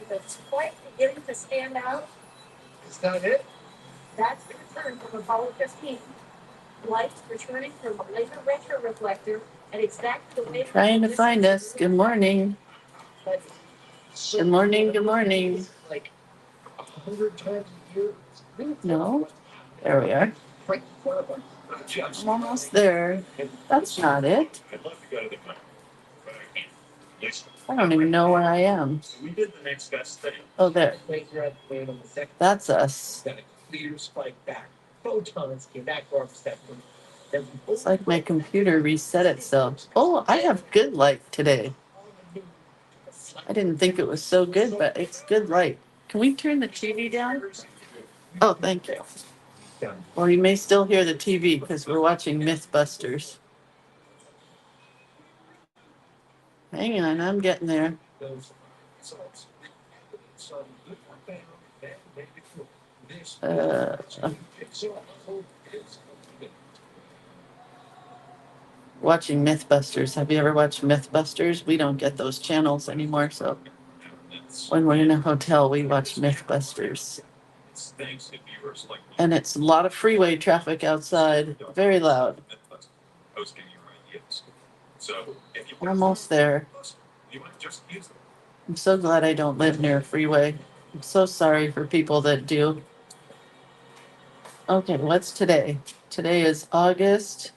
That's quite beginning to stand out. Is that it? That's the return from Apollo 15. Lights returning from a laser retroreflector at exactly the way. Trying to find us. Good morning. Good morning. Good morning. Like 100 times a year. No. There we are. I'm almost there. That's not it. I don't even know where I am. Oh, there. That's us. It's like my computer reset itself. Oh, I have good light today. I didn't think it was so good, but it's good light. Can we turn the TV down? Oh, thank you. Well, you may still hear the TV because we're watching Mythbusters. Hang on, I'm getting there. Uh, Watching Mythbusters. Have you ever watched Mythbusters? We don't get those channels anymore, so when we're in a hotel, we watch Mythbusters. And it's a lot of freeway traffic outside, very loud. We're almost there. I'm so glad I don't live near a freeway. I'm so sorry for people that do. Okay, what's today? Today is August.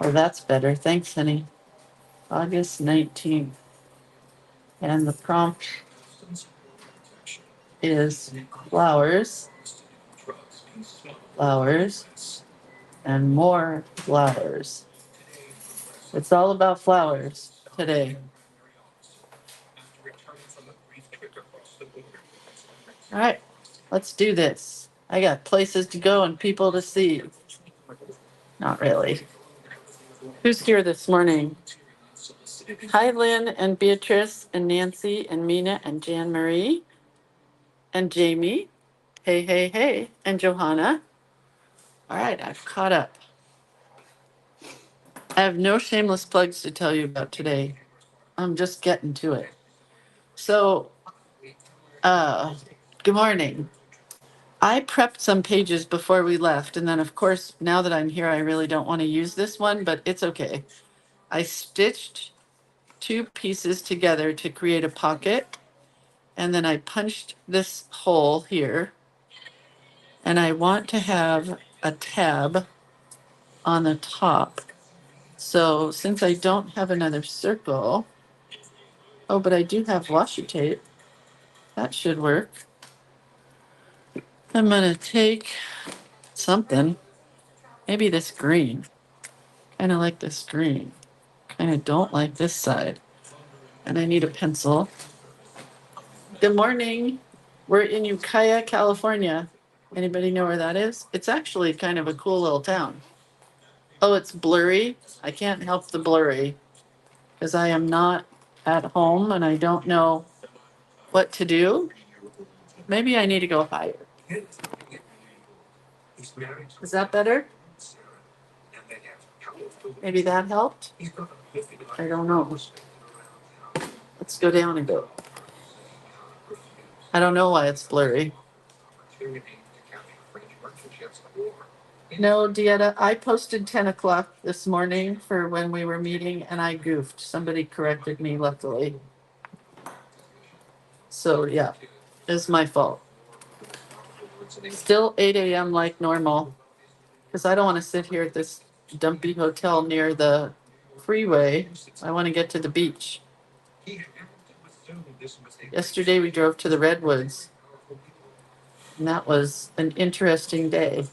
Oh, that's better. Thanks, honey. August 19th. And the prompt is flowers, flowers, and more flowers. It's all about flowers today. All right, let's do this. I got places to go and people to see. Not really. Who's here this morning? Hi, Lynn and Beatrice and Nancy and Mina and Jan Marie and Jamie. Hey, hey, hey. And Johanna. All right, I've caught up. I have no shameless plugs to tell you about today. I'm just getting to it. So, good morning. I prepped some pages before we left. And then, of course, now that I'm here, I really don't want to use this one, but it's okay. I stitched two pieces together to create a pocket. And then I punched this hole here. And I want to have a tab on the top. So since I don't have another circle, oh, but I do have washi tape. That should work. I'm going to take something, maybe this green. Kind of like this green. Kind of don't like this side. And I need a pencil. Good morning. We're in Ukiah, California. Anybody know where that is? It's actually kind of a cool little town. Oh, it's blurry. I can't help the blurry because I am not at home and I don't know what to do. Maybe I need to go higher. Is that better? Maybe that helped? I don't know. Let's go down and go. I don't know why it's blurry. No, Dieta, I posted 10 o'clock this morning for when we were meeting and I goofed. Somebody corrected me, luckily. So, yeah, it's my fault. Still 8 a.m. like normal because I don't want to sit here at this dumpy hotel near the freeway. I want to get to the beach. Yesterday we drove to the Redwoods, and that was an interesting day.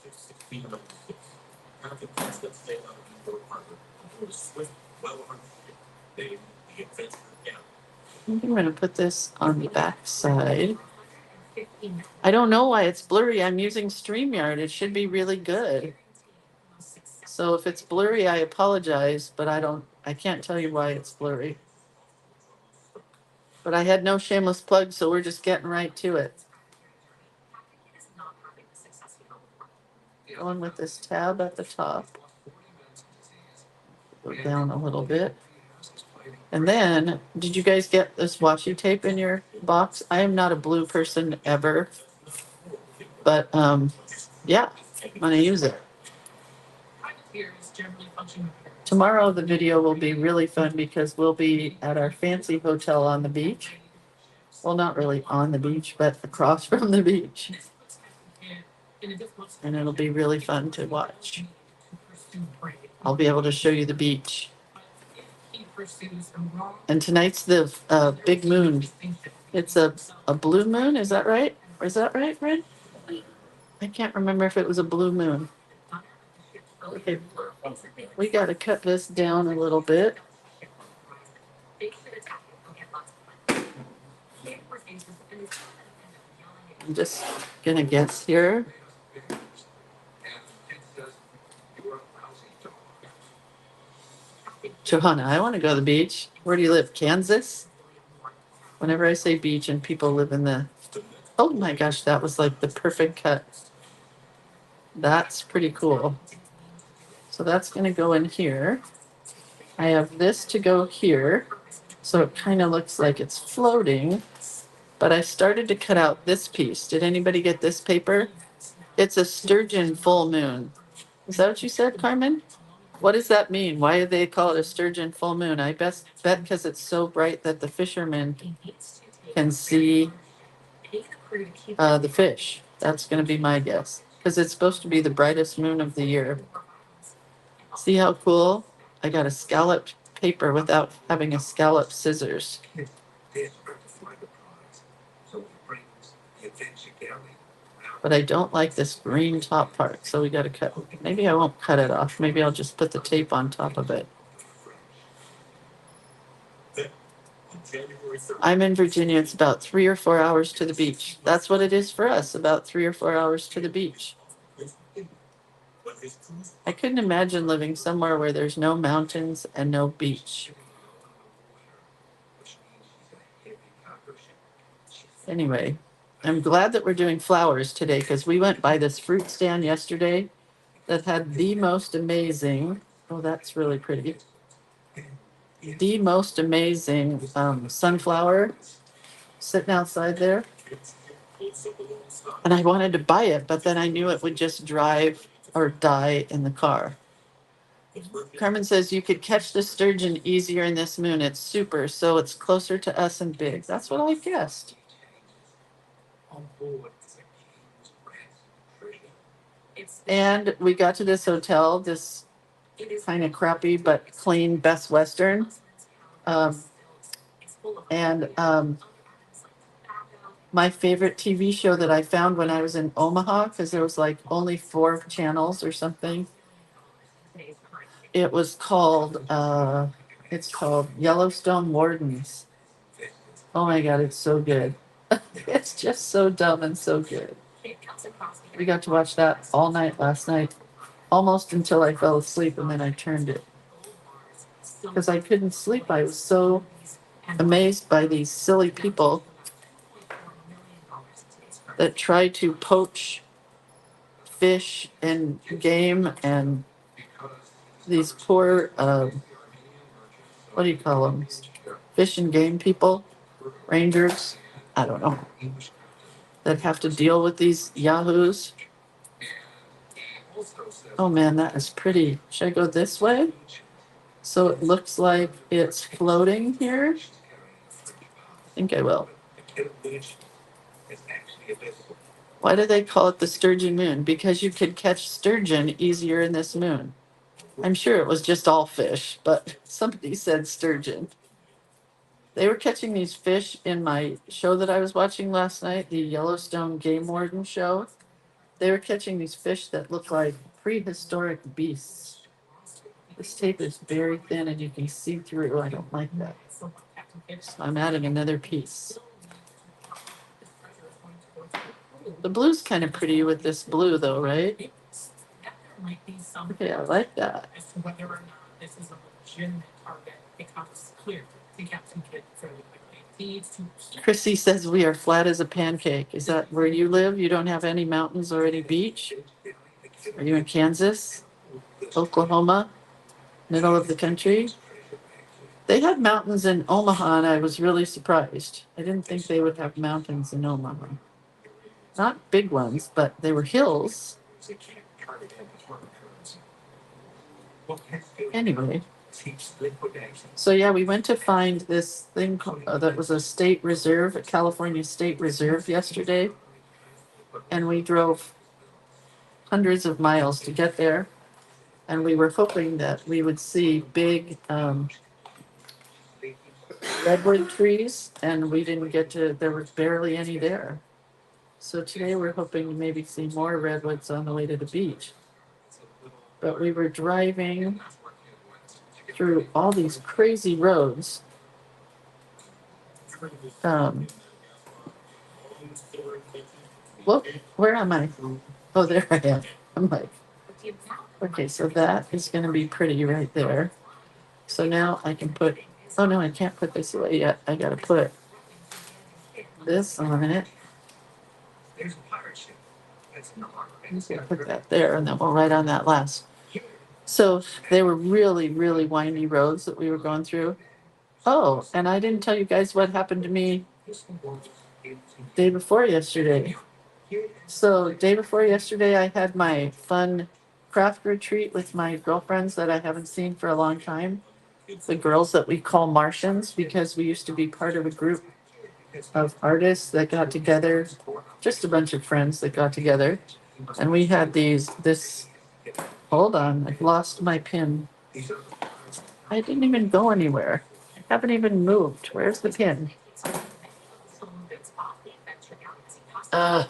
I think I'm going to put this on the back side. I don't know why it's blurry. I'm using StreamYard. It should be really good. So if it's blurry, I apologize, but I can't tell you why it's blurry. But I had no shameless plug, so we're just getting right to it. Going with this tab at the top. Go down a little bit. And then, did you guys get this washi tape in your box? I am not a blue person ever, but yeah, I'm gonna use it. Tomorrow the video will be really fun because we'll be at our fancy hotel on the beach. Well, not really on the beach, but across from the beach. And it'll be really fun to watch. I'll be able to show you the beach. And tonight's the big moon. It's a blue moon, is that right? Or is that right, Red? I can't remember if it was a blue moon. Okay, we got to cut this down a little bit. I'm just gonna guess here. Johanna, I want to go to the beach. Where do you live? Kansas? Whenever I say beach and people live in the... Oh my gosh, that was like the perfect cut. That's pretty cool. So that's going to go in here. I have this to go here. So it kind of looks like it's floating. But I started to cut out this piece. Did anybody get this paper? It's a sturgeon full moon. Is that what you said, Carmen? What does that mean? Why do they call it a sturgeon full moon? I bet because it's so bright that the fishermen can see the fish. That's going to be my guess. Because it's supposed to be the brightest moon of the year. See how cool? I got a scalloped paper without having a scalloped scissors. But I don't like this green top part, so we got to cut. Maybe I won't cut it off. Maybe I'll just put the tape on top of it. I'm in Virginia. It's about 3 or 4 hours to the beach. That's what it is for us, about 3 or 4 hours to the beach. I couldn't imagine living somewhere where there's no mountains and no beach. Anyway, I'm glad that we're doing flowers today because we went by this fruit stand yesterday that had the most amazing, oh, that's really pretty, the most amazing sunflower sitting outside there. And I wanted to buy it, but then I knew it would just drive or die in the car. Carmen says you could catch the sturgeon easier in this moon. It's super, so it's closer to us and big. That's what I guessed. And we got to this hotel, this kind of crappy but clean Best Western. And my favorite TV show that I found when I was in Omaha, because there was like only 4 channels or something. It was called, it's called Yellowstone Wardens. Oh my God, it's so good. It's just so dumb and so good. We got to watch that all night last night, almost until I fell asleep, and then I turned it. Because I couldn't sleep. I was so amazed by these silly people that try to poach fish and game, and these poor, what do you call them? Fish and game people, rangers, I don't know, that have to deal with these yahoos. Oh man, that is pretty. Should I go this way? So it looks like it's floating here. I think I will. Why do they call it the sturgeon moon? Because you could catch sturgeon easier in this moon. I'm sure it was just all fish, but somebody said sturgeon. They were catching these fish in my show that I was watching last night, the Yellowstone Game Warden show. They were catching these fish that look like prehistoric beasts. This tape is very thin and you can see through. I don't like that. So I'm adding another piece. The blue's kind of pretty with this blue though, right? Okay, I like that. Chrissy says we are flat as a pancake. Is that where you live? You don't have any mountains or any beach? Are you in Kansas? Oklahoma? Middle of the country? They had mountains in Omaha, and I was really surprised. I didn't think they would have mountains in Omaha. Not big ones, but they were hills. Anyway, so yeah, we went to find this thing that was a state reserve, a California state reserve yesterday, and we drove hundreds of miles to get there. And we were hoping that we would see big redwood trees, and we didn't get to, there was barely any there. So today we're hoping to maybe see more redwoods on the way to the beach. But we were driving through all these crazy roads. Um, Whoop, where am I? Oh, there I am. I'm like, okay, so that is going to be pretty right there. So now I can put, oh no, I can't put this away yet. I got to put this on it. I'm just going to put that there, and then we'll write on that last. So they were really, really windy roads that we were going through. Oh, and I didn't tell you guys what happened to me day before yesterday. So day before yesterday, I had my fun craft retreat with my girlfriends that I haven't seen for a long time. The girls that we call Martians, because we used to be part of a group of artists that got together, just a bunch of friends that got together. And we had hold on, I've lost my pin. I didn't even go anywhere. I haven't even moved. Where's the pin? Not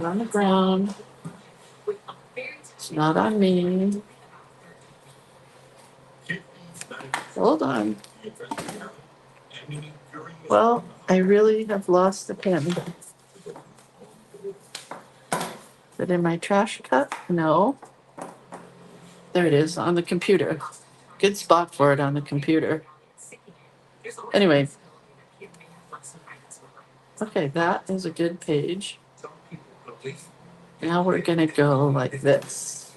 on the ground. It's not on me. Hold on. Well, I really have lost the pin. Is it in my trash cup? No. There it is on the computer. Good spot for it on the computer. Anyway. Okay, that is a good page. Now we're going to go like this.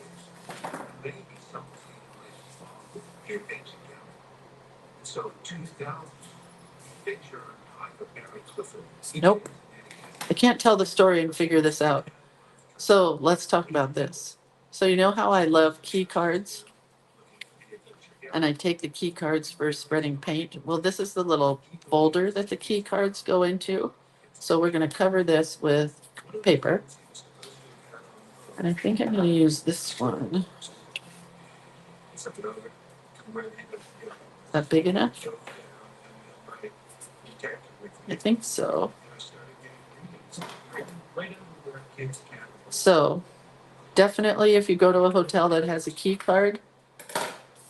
Nope. I can't tell the story and figure this out. So let's talk about this. So you know how I love key cards? And I take the key cards for spreading paint. Well, this is the little folder that the key cards go into. So we're going to cover this with paper. And I think I'm going to use this one. Is that big enough? I think so. So definitely if you go to a hotel that has a key card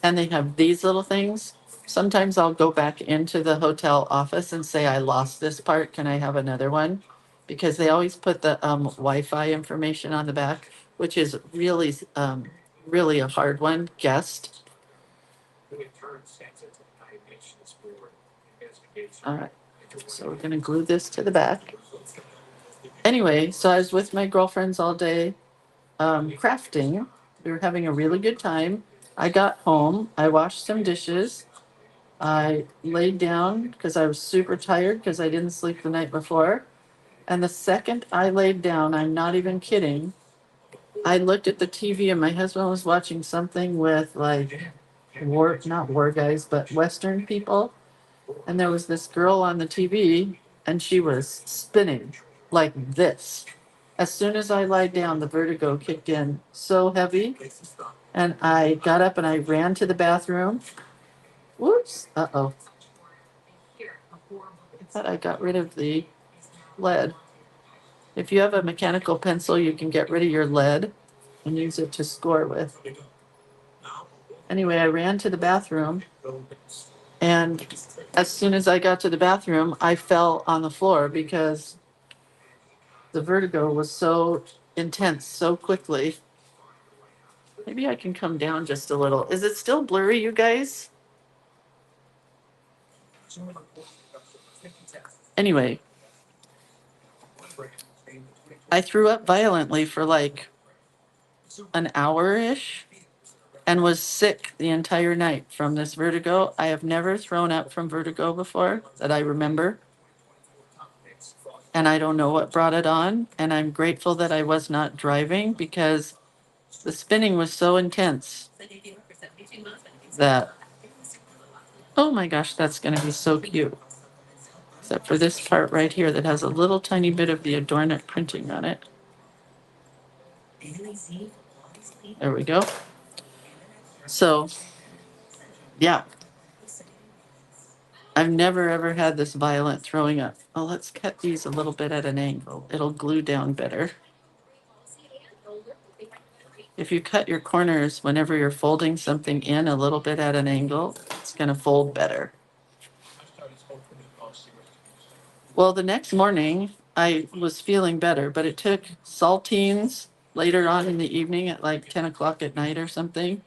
and they have these little things, sometimes I'll go back into the hotel office and say, I lost this part. Can I have another one? Because they always put the Wi-Fi information on the back, which is really, really a hard one. Guessed. All right. So we're going to glue this to the back. Anyway, so I was with my girlfriends all day crafting. We were having a really good time. I got home. I washed some dishes. I laid down because I was super tired because I didn't sleep the night before. And the second I laid down, I'm not even kidding, I looked at the TV and my husband was watching something with like not war guys, but Western people. And there was this girl on the TV and she was spinning like this. As soon as I lied down, the vertigo kicked in so heavy. And I got up and I ran to the bathroom. Whoops. Uh-oh. I thought I got rid of the lead. If you have a mechanical pencil, you can get rid of your lead and use it to score with. Anyway, I ran to the bathroom, and as soon as I got to the bathroom, I fell on the floor because the vertigo was so intense so quickly. Maybe I can come down just a little. Is it still blurry, you guys? Anyway, I threw up violently for like an hour-ish. and was sick the entire night from this vertigo. I have never thrown up from vertigo before that I remember. And I don't know what brought it on. And I'm grateful that I was not driving because the spinning was so intense that, oh my gosh, that's going to be so cute. Except for this part right here that has a little tiny bit of the Adornit printing on it. There we go. So, yeah. I've never ever had this violent throwing up. Oh, let's cut these a little bit at an angle. It'll glue down better. If you cut your corners whenever you're folding something in a little bit at an angle, it's going to fold better. Well, the next morning I was feeling better, but it took saltines later on in the evening at like 10 o'clock at night or something.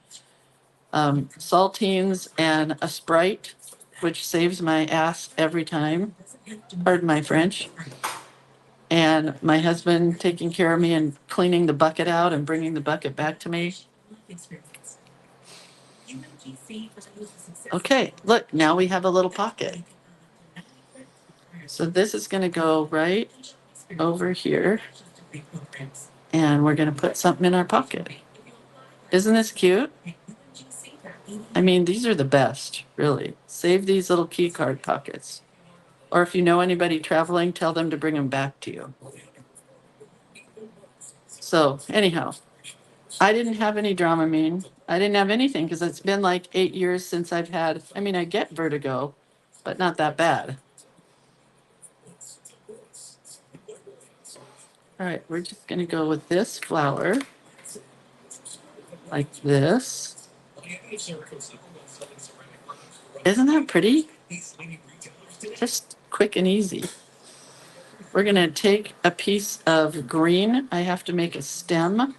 Saltines and a Sprite, which saves my ass every time. Pardon my French. And my husband taking care of me and cleaning the bucket out and bringing the bucket back to me. Okay, look, now we have a little pocket. So this is going to go right over here. And we're going to put something in our pocket. Isn't this cute? I mean, these are the best, really. Save these little key card pockets. Or if you know anybody traveling, tell them to bring them back to you. So anyhow, I didn't have any Dramamine. I didn't have anything because it's been like 8 years since I've had, I mean, I get vertigo, but not that bad. All right, we're just going to go with this flower like this. Isn't that pretty? Just quick and easy. We're going to take a piece of green. I have to make a stem.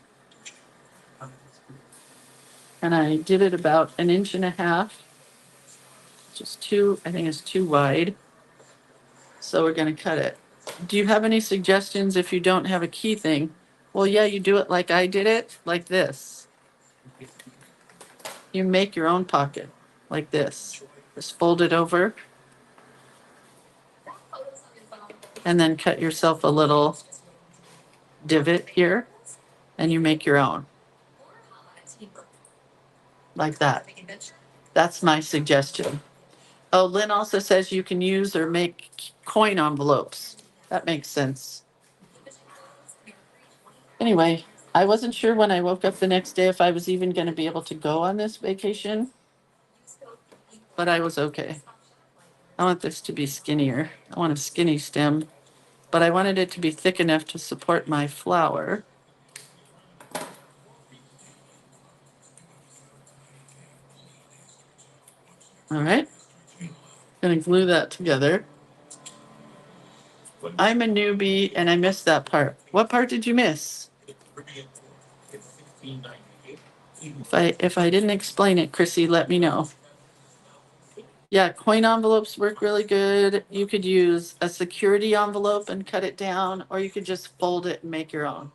And I did it about 1.5 inches. Just too, I think it's too wide. So we're going to cut it. Do you have any suggestions if you don't have a key thing? Well, yeah, you do it like I did it, like this. You make your own pocket, like this. Just fold it over. And then cut yourself a little divot here. And you make your own. Like that. That's my suggestion. Oh, Lynn also says you can use or make coin envelopes. That makes sense. Anyway, I wasn't sure when I woke up the next day if I was even going to be able to go on this vacation, but I was okay. I want this to be skinnier. I want a skinny stem, but I wanted it to be thick enough to support my flower. All right. Gonna glue that together. I'm a newbie and I missed that part. What part did you miss? If I didn't explain it, Chrissy, let me know. Yeah, coin envelopes work really good. You could use a security envelope and cut it down, or you could just fold it and make your own.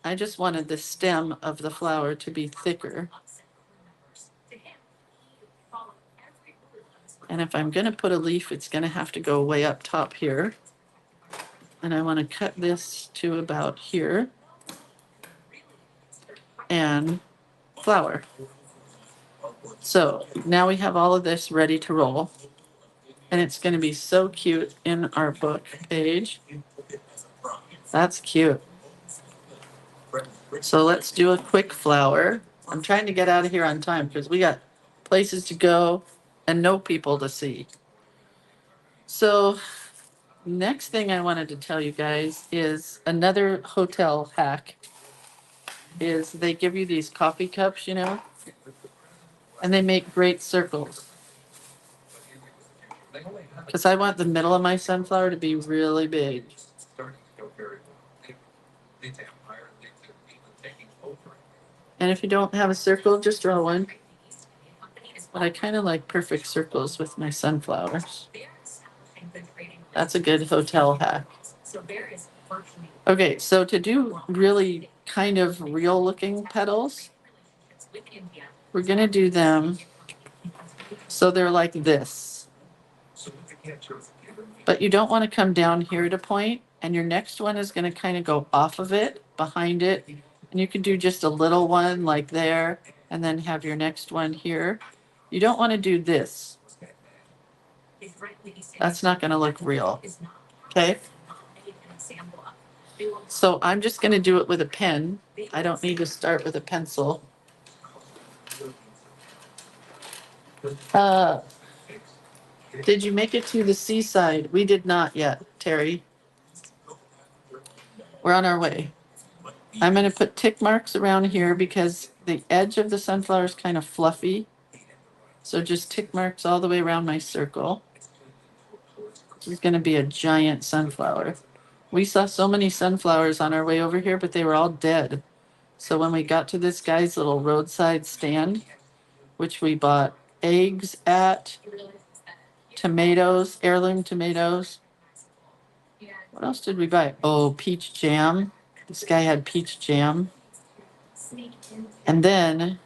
I just wanted the stem of the flower to be thicker. And if I'm going to put a leaf, it's going to have to go way up top here. And I want to cut this to about here. And flower. So now we have all of this ready to roll. And it's going to be so cute in our book page. That's cute. So let's do a quick flower. I'm trying to get out of here on time because we got places to go and no people to see. So next thing I wanted to tell you guys is another hotel hack is they give you these coffee cups, you know, and they make great circles. Because I want the middle of my sunflower to be really big. And if you don't have a circle, just draw one. But I kind of like perfect circles with my sunflowers. That's a good hotel hack. Okay, so to do really kind of real looking petals, we're gonna do them so they're like this. But you don't want to come down here to point, and your next one is going to kind of go off of it, behind it. And you can do just a little one like there, and then have your next one here. You don't want to do this. That's not going to look real. Okay? So I'm just going to do it with a pen. I don't need to start with a pencil. Uh, did you make it to the seaside? We did not yet, Terry. We're on our way. I'm going to put tick marks around here because the edge of the sunflower is kind of fluffy. So just tick marks all the way around my circle. This is going to be a giant sunflower. We saw so many sunflowers on our way over here, but they were all dead. So when we got to this guy's little roadside stand, which we bought eggs at, tomatoes, heirloom tomatoes. What else did we buy? Oh, peach jam. This guy had peach jam. And then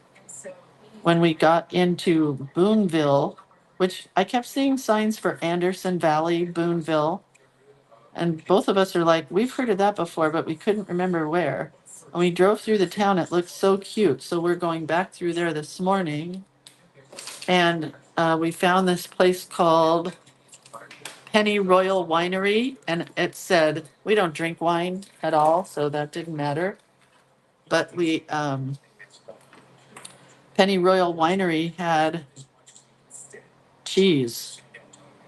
when we got into Boonville, which I kept seeing signs for Anderson Valley, Boonville. And both of us are like, we've heard of that before, but we couldn't remember where. And we drove through the town. It looked so cute. So we're going back through there this morning. And we found this place called Penny Royal Winery. And it said, we don't drink wine at all, so that didn't matter. But Penny Royal Winery had cheese.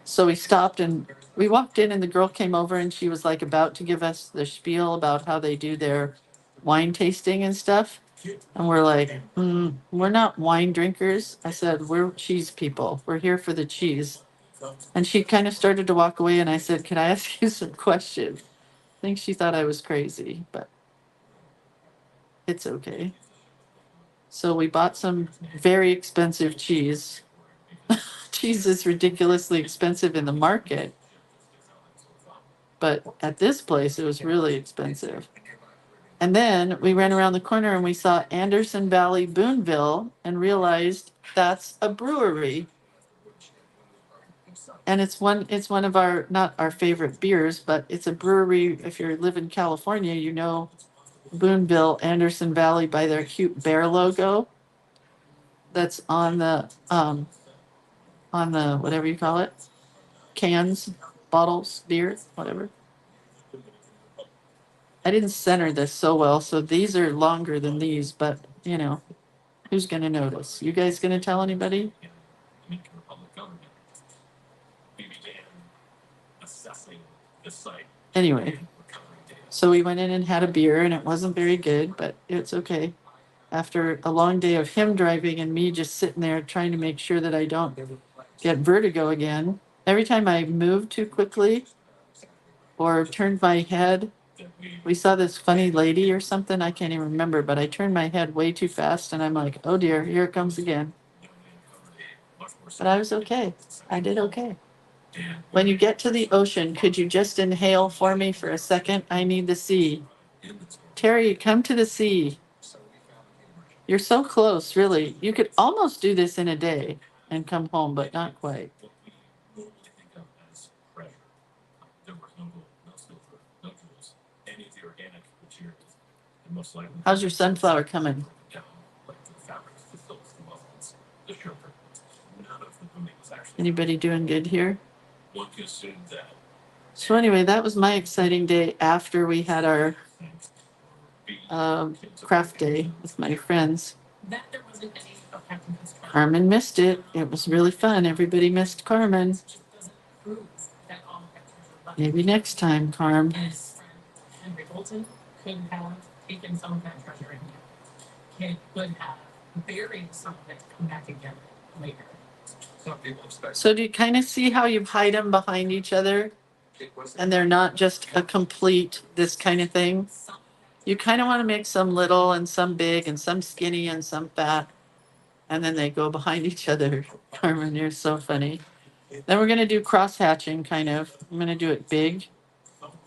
So we stopped and we walked in, and the girl came over and she was like about to give us the spiel about how they do their wine tasting and stuff. And we're like, we're not wine drinkers. I said, we're cheese people. We're here for the cheese. And she kind of started to walk away, and I said, can I ask you some questions? I think she thought I was crazy, but it's okay. So we bought some very expensive cheese. Cheese is ridiculously expensive in the market, but at this place it was really expensive. And then we ran around the corner and we saw Anderson Valley Boonville and realized that's a brewery. And it's one of our, not our favorite beers, but it's a brewery. If you live in California, you know Boonville, Anderson Valley by their cute bear logo that's on the whatever you call it, cans, bottles, beer, whatever. I didn't center this so well, so these are longer than these, but who's gonna notice? You guys gonna tell anybody? Anyway, so we went in and had a beer, and it wasn't very good, but it's okay. After a long day of him driving and me just sitting there trying to make sure that I don't get vertigo again. Every time I moved too quickly or turned my head, we saw this funny lady or something. I can't even remember, but I turned my head way too fast and I'm like, oh dear, here it comes again. But I was okay. I did okay. When you get to the ocean, could you just inhale for me for a second? I need the sea. Terry, come to the sea. You're so close, really. You could almost do this in a day and come home, but not quite. How's your sunflower coming? Anybody doing good here? So anyway, that was my exciting day after we had our craft day with my friends. Carmen missed it. It was really fun. Everybody missed Carmen. Maybe next time, Carm. Henry Bolton could have taken some of that treasure in him. He could have buried some of it, come back again later. So do you kind of see how you hide them behind each other? And they're not just a complete this kind of thing. You kind of want to make some little and some big and some skinny and some fat. And then they go behind each other. Carmen, you're so funny. Then we're going to do cross hatching kind of. I'm going to do it big.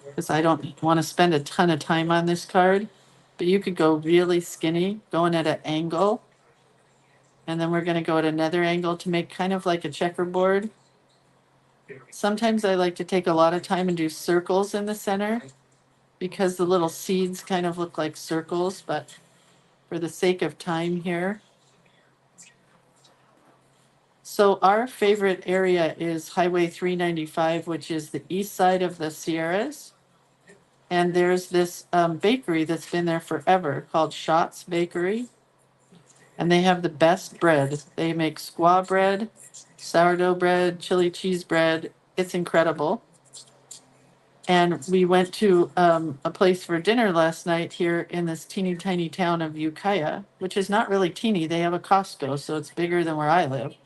because I don't want to spend a ton of time on this card. But you could go really skinny, going at an angle. And then we're going to go at another angle to make kind of like a checkerboard. Sometimes I like to take a lot of time and do circles in the center because the little seeds kind of look like circles, but for the sake of time here. So our favorite area is Highway 395, which is the east side of the Sierras. And there's this bakery that's been there forever called Schatz Bakery. And they have the best bread. They make squaw bread, sourdough bread, chili cheese bread. It's incredible. And we went to a place for dinner last night here in this teeny tiny town of Ukiah, which is not really teeny. They have a Costco, so it's bigger than where I live.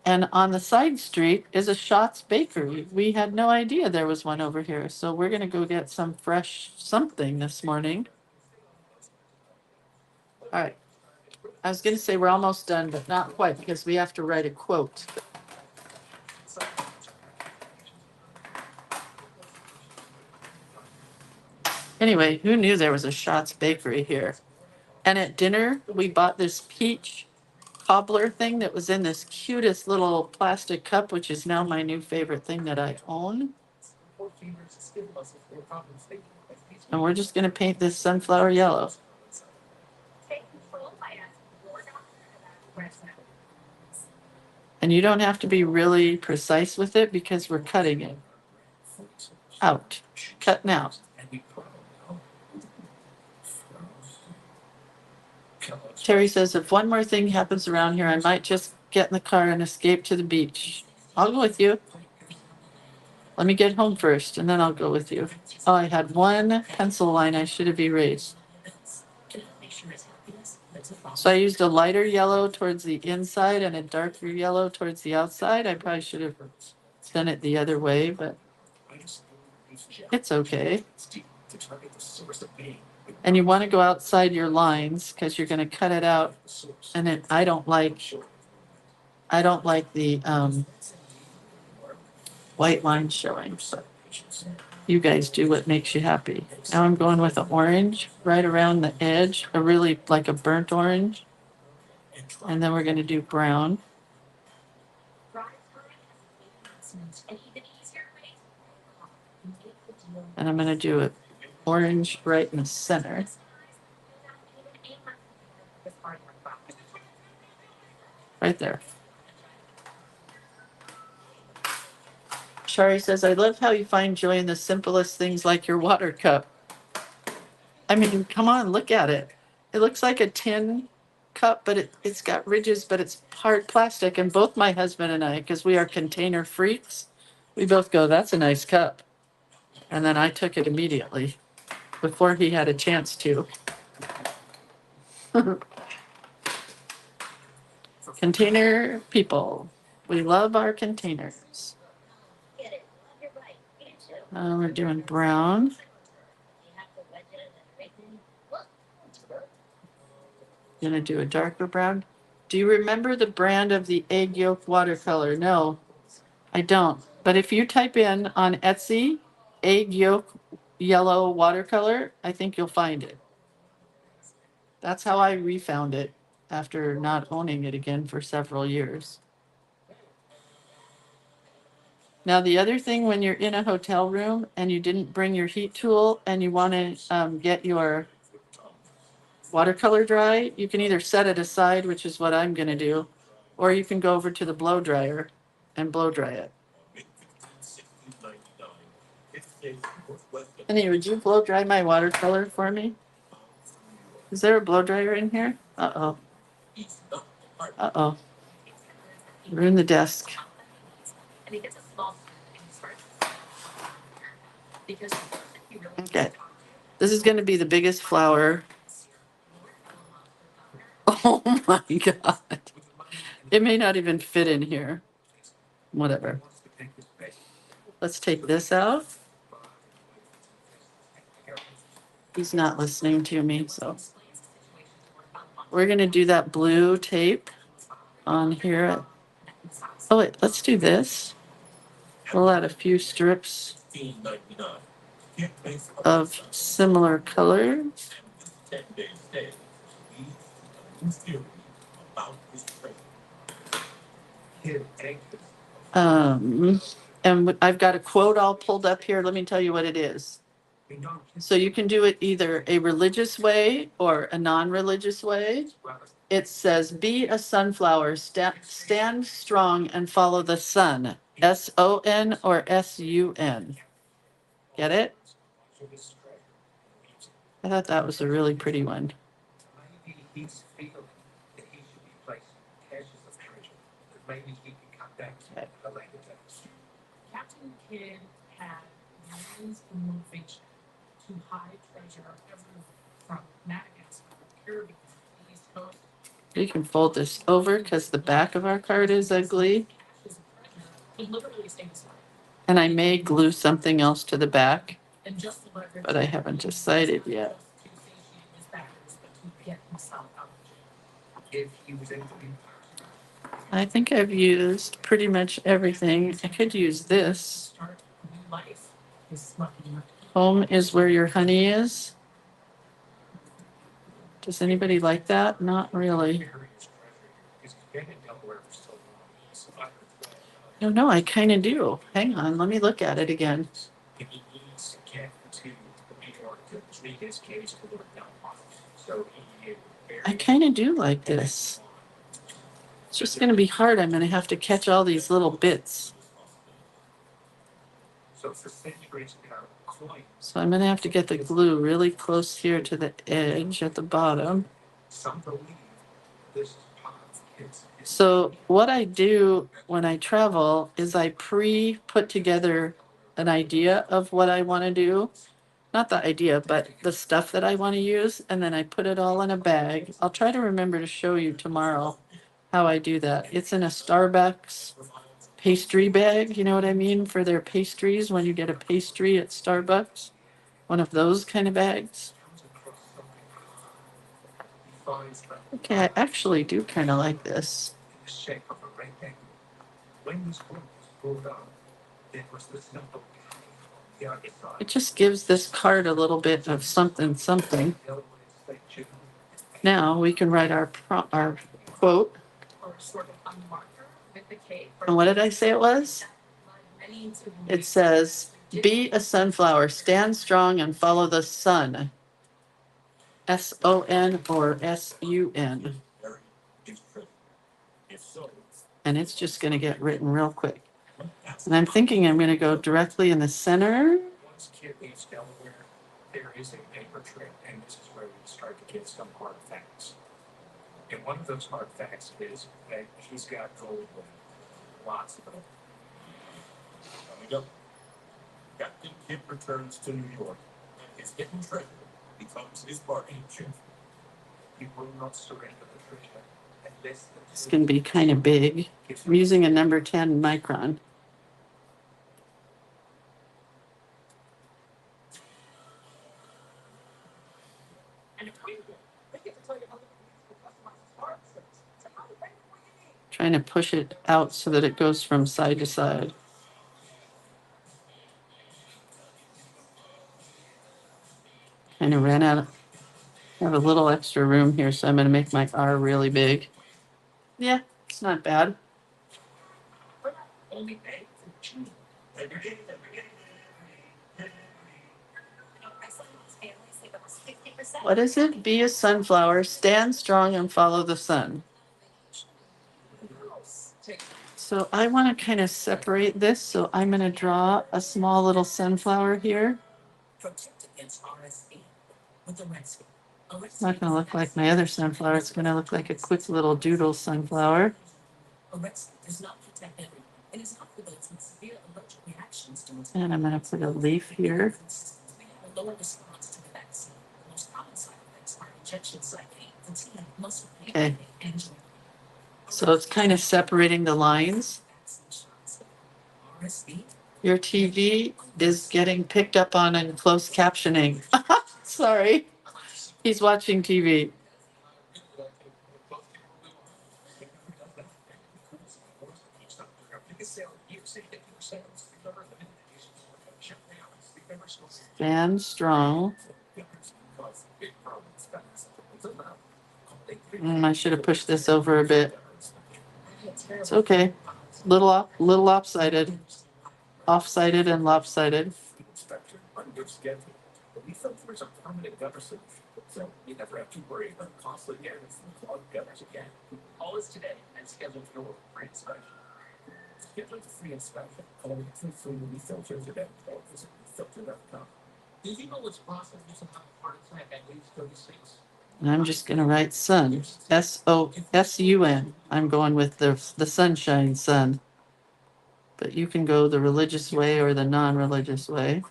And on the side street is a Schatz Bakery. We had no idea there was one over here. So we're going to go get some fresh something this morning. All right. I was going to say we're almost done, but not quite because we have to write a quote. Anyway, who knew there was a Schatz Bakery here? And at dinner, we bought this peach cobbler thing that was in this cutest little plastic cup, which is now my new favorite thing that I own. And we're just going to paint this sunflower yellow. And you don't have to be really precise with it because we're cutting it out, cutting out. Terry says, if one more thing happens around here, I might just get in the car and escape to the beach. I'll go with you. Let me get home first, and then I'll go with you. Oh, I had one pencil line I should have erased. So I used a lighter yellow towards the inside and a darker yellow towards the outside. I probably should have done it the other way, but it's okay. And you want to go outside your lines because you're going to cut it out. And it, I don't like the white line showing. So you guys do what makes you happy. Now I'm going with an orange right around the edge, a really like a burnt orange. And then we're going to do brown. And I'm going to do it orange right in the center. Right there. Shari says, I love how you find joy in the simplest things like your water cup. I mean, come on, look at it. It looks like a tin cup, but it's got ridges, but it's hard plastic. And both my husband and I, because we are container freaks, we both go, that's a nice cup. And then I took it immediately before he had a chance to. Container people. We love our containers. We're doing brown. Gonna do a darker brown. Do you remember the brand of the egg yolk watercolor? No, I don't. But if you type in on Etsy, egg yolk yellow watercolor, I think you'll find it. That's how I refound it after not owning it again for several years. Now, the other thing when you're in a hotel room and you didn't bring your heat tool and you want to get your watercolor dry, you can either set it aside, which is what I'm going to do, or you can go over to the blow dryer and blow dry it. Annie, would you blow dry my watercolor for me? Is there a blow dryer in here? Uh-oh. Uh-oh. Ruined the desk. Okay. This is going to be the biggest flower. Oh my God. It may not even fit in here. Whatever. Let's take this out. He's not listening to me, so we're going to do that blue tape on here. Oh, wait, let's do this. We'll add a few strips of similar color. And I've got a quote all pulled up here. Let me tell you what it is. So you can do it either a religious way or a non-religious way. It says, be a sunflower, stand strong and follow the sun. S-O-N or S-U-N. Get it? I thought that was a really pretty one. Captain Kidd had millions of motivation to hide treasure from Madagascar, Caribbean, the East Coast. You can fold this over because the back of our card is ugly. And I may glue something else to the back, but I haven't decided yet. I think I've used pretty much everything. I could use this. Home is where your honey is. Does anybody like that? Not really. No, I kind of do. Hang on, let me look at it again. I kind of do like this. It's just going to be hard. I'm going to have to catch all these little bits. So I'm going to have to get the glue really close here to the edge at the bottom. So what I do when I travel is I put together an idea of what I want to do. Not the idea, but the stuff that I want to use. And then I put it all in a bag. I'll try to remember to show you tomorrow how I do that. It's in a Starbucks pastry bag. You know what I mean? For their pastries, when you get a pastry at Starbucks. One of those kind of bags. Okay, I actually do kind of like this. It just gives this card a little bit of something. Now we can write our quote. And what did I say it was? It says, be a sunflower, stand strong and follow the sun. S-O-N or S-U-N. And it's just going to get written real quick. And I'm thinking I'm going to go directly in the center. There is a paper trick, and this is where we start to get some artifacts. And one of those artifacts is that he's got gold with lots of them. There we go. Captain Kidd returns to New York, and his hidden treasure becomes his bargaining chip. He will not surrender the treasure. This can be kind of big. I'm using a number 10 micron. Trying to push it out so that it goes from side to side. Kind of ran out. I have a little extra room here, so I'm going to make my R really big. Yeah, it's not bad. What is it? Be a sunflower, stand strong and follow the sun. So I want to kind of separate this, so I'm going to draw a small little sunflower here. It's not going to look like my other sunflower. It's going to look like a quick little doodle sunflower. And I'm going to put a leaf here. Okay. So it's kind of separating the lines. Your TV is getting picked up on in closed captioning. Sorry. He's watching TV. Stand strong. I should have pushed this over a bit. It's okay. Little lopsided. Off-sided and lopsided. And I'm just going to write sun. S-O-S-U-N. I'm going with the sunshine sun. But you can go the religious way or the non-religious way.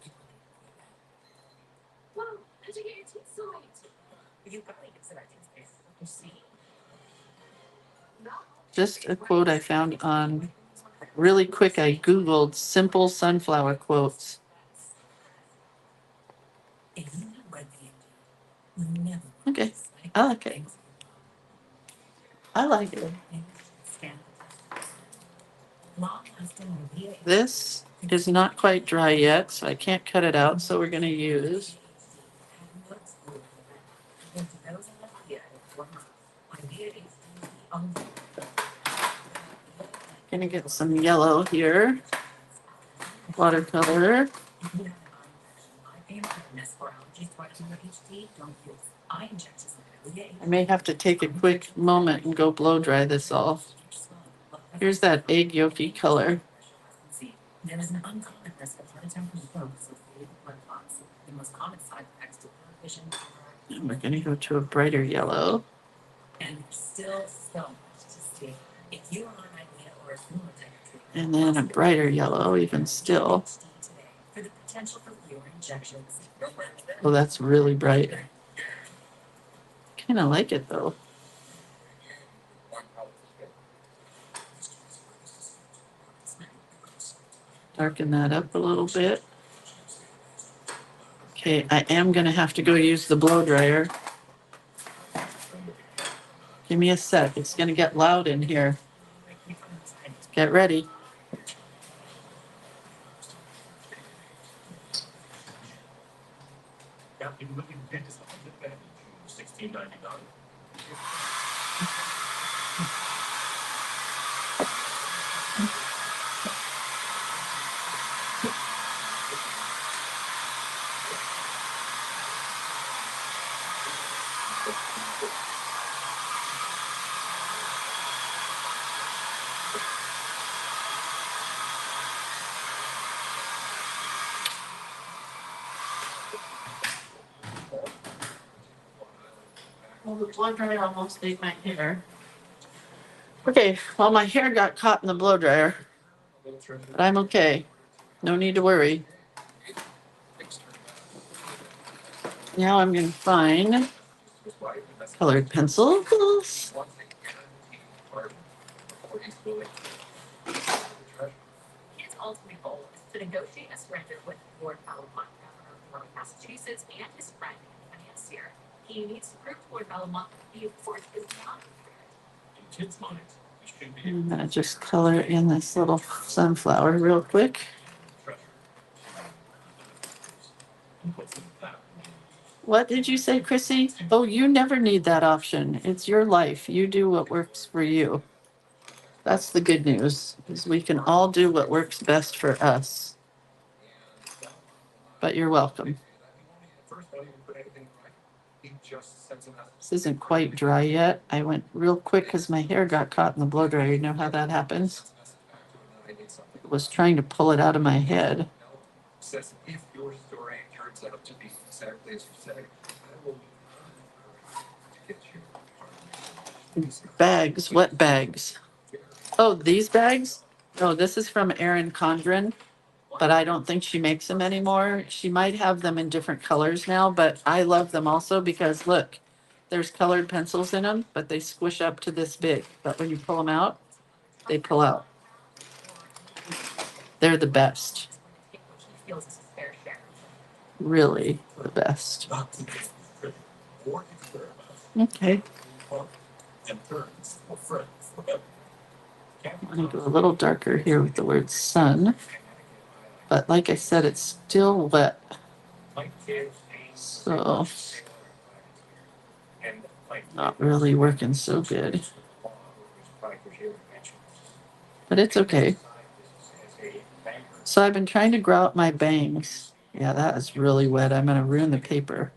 Just a quote I found on really quick. I Googled simple sunflower quotes. Okay, I like it. I like it. This is not quite dry yet, so I can't cut it out. So we're going to use. Going to get some yellow here. Watercolor. I may have to take a quick moment and go blow dry this off. Here's that egg yolky color. There is an uncommon risk of heart attack from focus associated with blood clots. The most common side effects to vision. And we're going to go to a brighter yellow. And still so much to see. If you are on idea or a similar type of treatment. And then a brighter yellow, even still. For the potential for fewer injections. Oh, that's really bright. Kind of like it though. Darken that up a little bit. Okay, I am going to have to go use the blow dryer. Give me a sec. It's going to get loud in here. Get ready. Well, the blow dryer almost ate my hair. Okay, well, my hair got caught in the blow dryer, but I'm okay. No need to worry. Now I'm going to find colored pencils. His ultimate goal is to negotiate a surrender with Lord Valmont, governor of Massachusetts, and his friend and financier. He needs to prove to Lord Valmont that the fort is not prepared. I'm going to just color in this little sunflower real quick. What did you say, Chrissy? Oh, you never need that option. It's your life. You do what works for you. That's the good news, is we can all do what works best for us. But you're welcome. This isn't quite dry yet. I went real quick because my hair got caught in the blow dryer. You know how that happens? I was trying to pull it out of my head. If your story turns out to be exactly as you say, I will get you. Bags. What bags? Oh, these bags? Oh, this is from Erin Condren, but I don't think she makes them anymore. She might have them in different colors now, but I love them also because look, there's colored pencils in them, but they squish up to this big. But when you pull them out, they pull out. They're the best. Really the best. Okay. I'm going to go a little darker here with the word sun. But like I said, it's still wet. So not really working so good. But it's okay. So I've been trying to grow out my bangs. Yeah, that is really wet. I'm going to ruin the paper.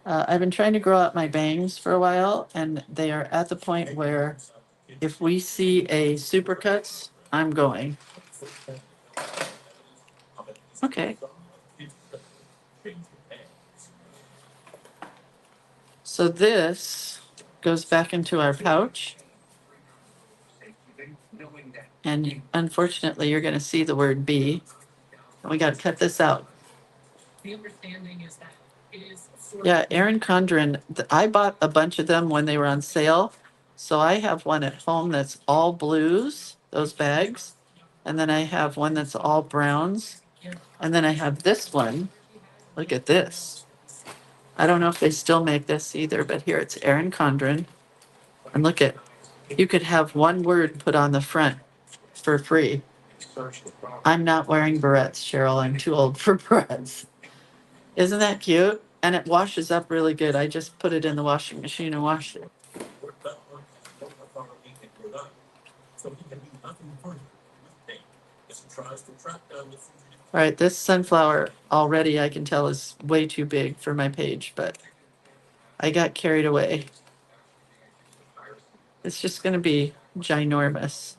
I've been trying to grow out my bangs for a while, and they are at the point where if we see a supercuts, I'm going. Okay. So this goes back into our pouch. And unfortunately, you're going to see the word B. And we got to cut this out. Yeah, Erin Condren, I bought a bunch of them when they were on sale. So I have one at home that's all blues, those bags. And then I have one that's all browns. And then I have this one. Look at this. I don't know if they still make this either, but here it's Erin Condren. And look at, you could have one word put on the front for free. I'm not wearing barrettes, Cheryl. I'm too old for barrettes. Isn't that cute? And it washes up really good. I just put it in the washing machine and washed it. All right, this sunflower already I can tell is way too big for my page, but I got carried away. It's just going to be ginormous.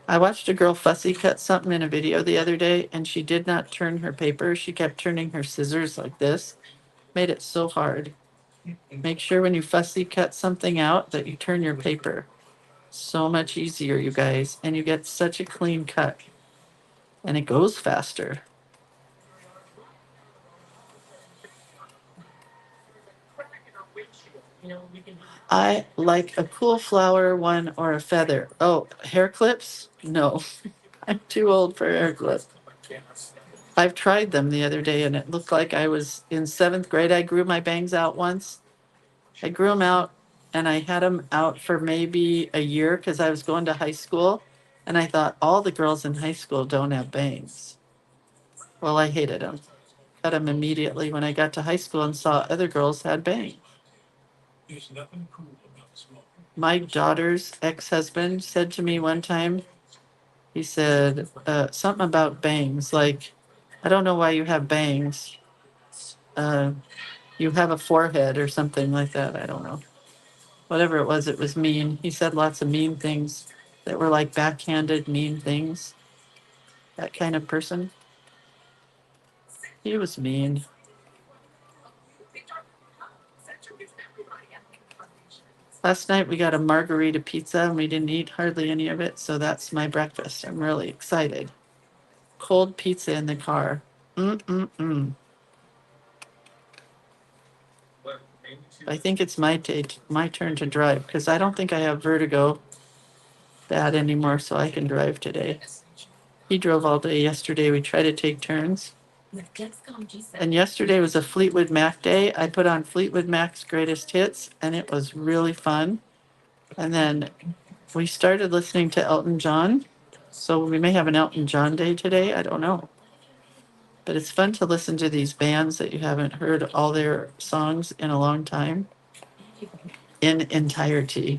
I watched a girl fussy cut something in a video the other day, and she did not turn her paper. She kept turning her scissors like this. Made it so hard. Make sure when you fussy cut something out that you turn your paper. So much easier, you guys, and you get such a clean cut, and it goes faster. I like a cool flower one or a feather. Oh, hair clips? No, I'm too old for hair clips. I've tried them the other day and it looked like I was in seventh grade. I grew my bangs out once. I grew them out and I had them out for maybe a year because I was going to high school. And I thought all the girls in high school don't have bangs. Well, I hated them. Cut them immediately when I got to high school and saw other girls had bangs. My daughter's ex-husband said to me one time, he said something about bangs, like, I don't know why you have bangs. You have a forehead or something like that. I don't know. Whatever it was mean. He said lots of mean things that were like backhanded, mean things. That kind of person. He was mean. Last night we got a margarita pizza and we didn't eat hardly any of it, so that's my breakfast. I'm really excited. Cold pizza in the car. Mm-mm-mm. I think it's my turn to drive because I don't think I have vertigo bad anymore, so I can drive today. He drove all day yesterday. We tried to take turns. And yesterday was a Fleetwood Mac day. I put on Fleetwood Mac's greatest hits, and it was really fun. And then we started listening to Elton John. So we may have an Elton John day today. I don't know. But it's fun to listen to these bands that you haven't heard all their songs in a long time in entirety.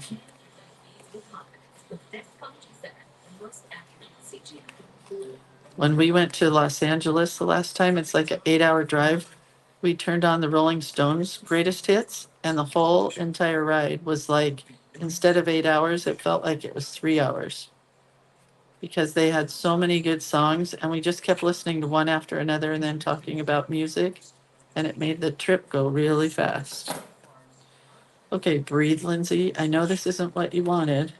When we went to Los Angeles the last time, it's like an 8-hour drive. We turned on the Rolling Stones greatest hits, and the whole entire ride was like, instead of 8 hours, it felt like it was 3 hours because they had so many good songs, and we just kept listening to one after another and then talking about music, and it made the trip go really fast. Okay, breathe, Lindsay. I know this isn't what you wanted.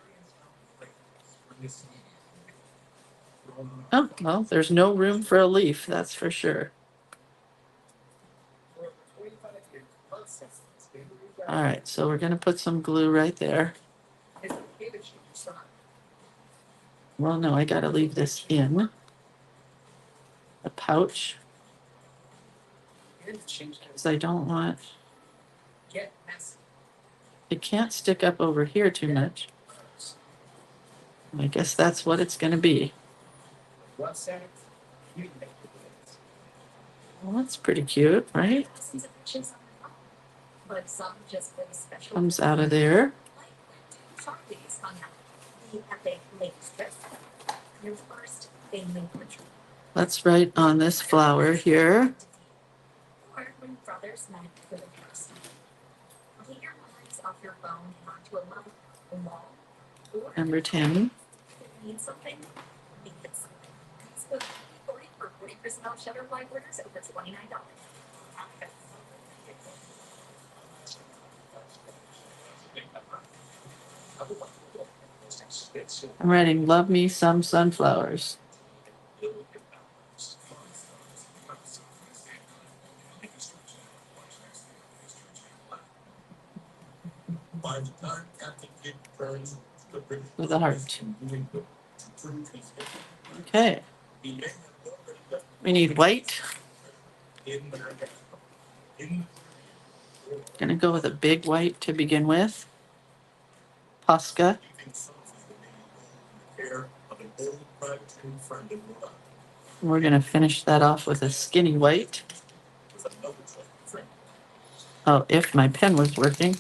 Oh, well, there's no room for a leaf, that's for sure. All right, so we're going to put some glue right there. Well, no, I got to leave this in a pouch because I don't want, it can't stick up over here too much. I guess that's what it's going to be. Well, that's pretty cute, right? Comes out of there. Let's write on this flower here. Number 10. I'm writing love me some sunflowers. With a heart. Okay. We need white. Gonna go with a big white to begin with. Posca. We're gonna finish that off with a skinny white. Oh, if my pen was working.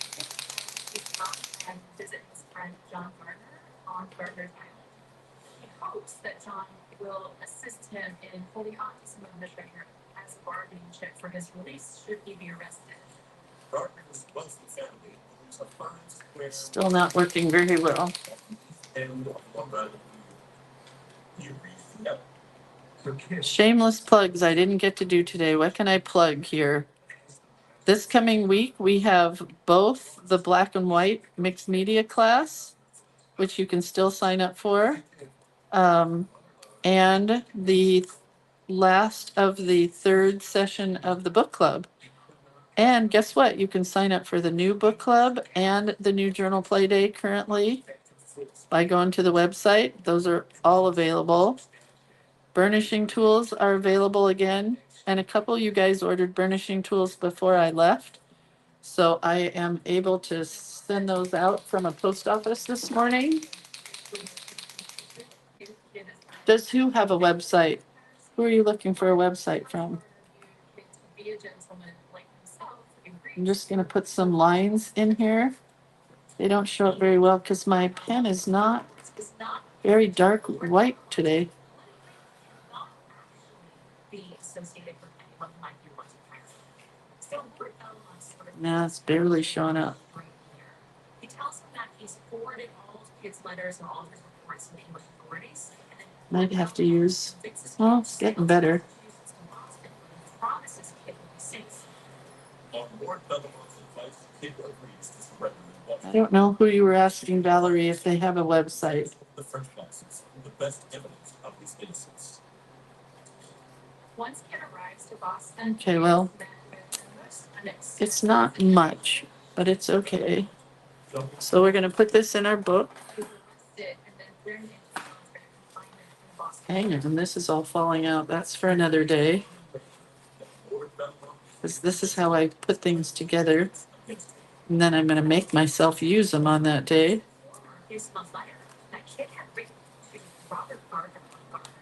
That John will assist him in holding on to some of the treasure as a bargaining chip for his release should he be arrested. Still not working very well. Shameless plugs I didn't get to do today. What can I plug here? This coming week, we have both the black and white mixed media class, which you can still sign up for, and the last of the third session of the book club. And guess what? You can sign up for the new book club and the new journal play day currently by going to the website. Those are all available. Burnishing tools are available again. And a couple of you guys ordered burnishing tools before I left. So I am able to send those out from a post office this morning. Does who have a website? Who are you looking for a website from? I'm just going to put some lines in here. They don't show up very well because my pen is not very dark white today. Nah, it's barely showing up. He tells him that he's forwarded all of his letters and all of his reports to the English authorities. Might have to use. Well, it's getting better. I don't know who you were asking, Valerie, if they have a website. Okay, well, it's not much, but it's okay. So we're going to put this in our book. Hang on, this is all falling out. That's for another day. This is how I put things together. And then I'm going to make myself use them on that day.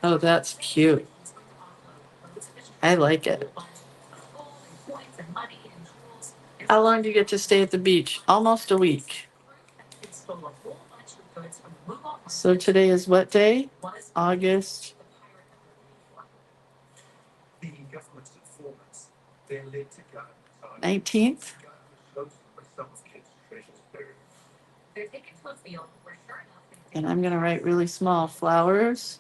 Oh, that's cute. I like it. How long do you get to stay at the beach? Almost a week. So today is what day? August. The government's informants, they live together. 19th. And I'm going to write really small flowers.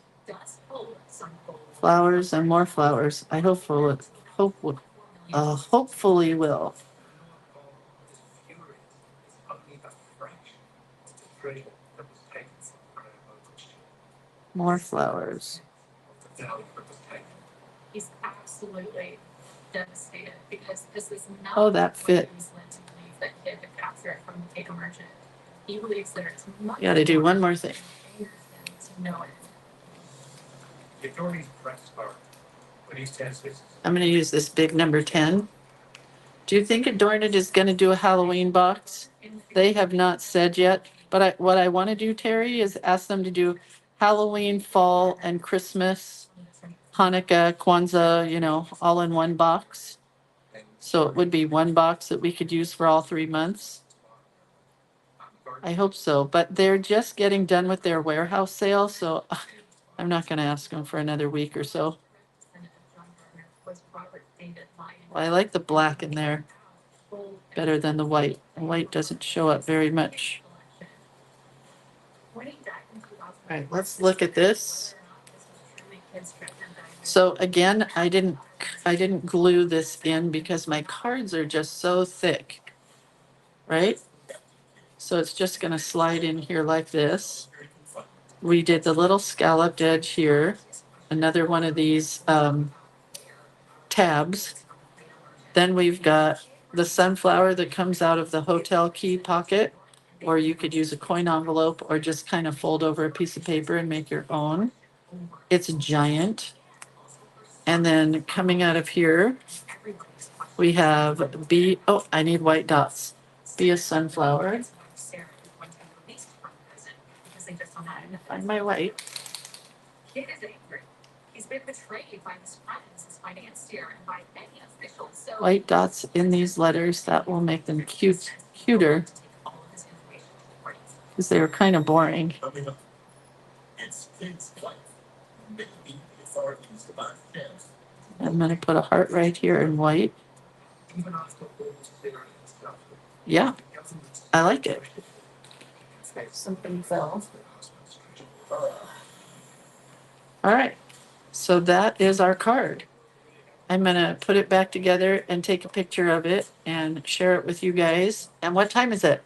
Flowers and more flowers. I hopefully will. More flowers. He's absolutely devastated because this is not that fit. That kid to capture it from the data merchant. He believes there's much. Got to do one more thing. I'm going to use this big number 10. Do you think Adornit is going to do a Halloween box? They have not said yet. But what I want to do, Terry, is ask them to do Halloween, fall, and Christmas, Hanukkah, Kwanzaa, you know, all in one box. So it would be one box that we could use for all 3 months. I hope so, but they're just getting done with their warehouse sale, so I'm not going to ask them for another week or so. Well, I like the black in there better than the white. The white doesn't show up very much. All right, let's look at this. So again, I didn't glue this in because my cards are just so thick, right? So it's just going to slide in here like this. We did the little scalloped edge here, another one of these tabs. Then we've got the sunflower that comes out of the hotel key pocket, or you could use a coin envelope or just kind of fold over a piece of paper and make your own. It's giant. And then coming out of here, we have oh, I need white dots. Be a sunflower. Find my white. White dots in these letters, that will make them cuter. Because they were kind of boring. I'm going to put a heart right here in white. Yeah, I like it. Something fell. All right, so that is our card. I'm going to put it back together and take a picture of it and share it with you guys. And what time is it?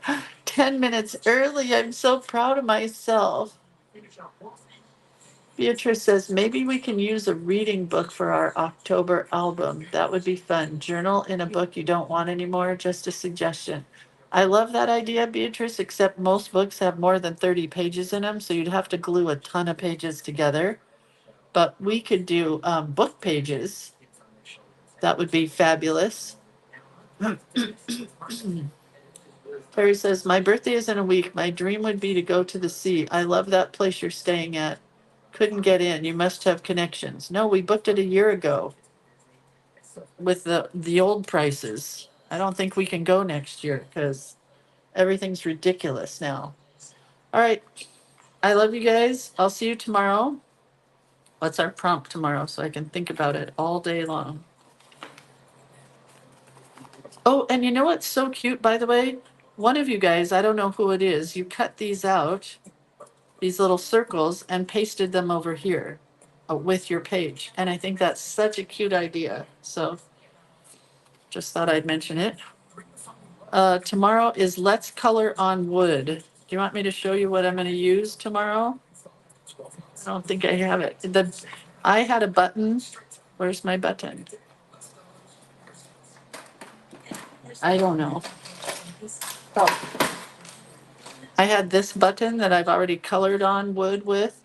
10 minutes early. I'm so proud of myself. Beatrice says, maybe we can use a reading book for our October album. That would be fun. Journal in a book you don't want anymore. Just a suggestion. I love that idea, Beatrice, except most books have more than 30 pages in them, so you'd have to glue a ton of pages together. But we could do book pages. That would be fabulous. Terry says, my birthday is in a week. My dream would be to go to the sea. I love that place you're staying at. Couldn't get in. You must have connections. No, we booked it a year ago with the old prices. I don't think we can go next year because everything's ridiculous now. All right. I love you guys. I'll see you tomorrow. What's our prompt tomorrow so I can think about it all day long? Oh, and you know what's so cute, by the way? One of you guys, I don't know who it is, you cut these out, these little circles, and pasted them over here with your page. And I think that's such a cute idea. So just thought I'd mention it. Tomorrow is Let's Color on Wood. Do you want me to show you what I'm going to use tomorrow? I don't think I have it. I had a button. Where's my button? I don't know. Oh, I had this button that I've already colored on wood with,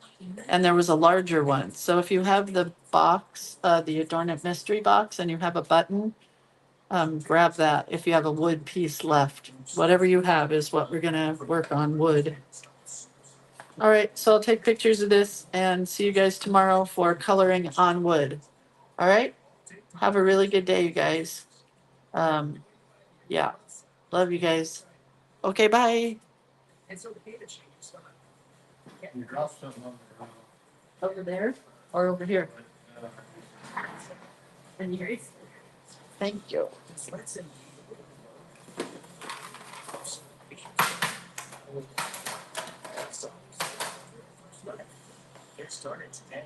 and there was a larger one. So if you have the box, the Adornit mystery box, and you have a button, grab that if you have a wood piece left. Whatever you have is what we're gonna work on, wood. All right, so I'll take pictures of this and see you guys tomorrow for coloring on wood. All right, have a really good day, you guys. Yeah, love you guys. Okay, bye. Over there or over here? And here. Thank you. Get started today.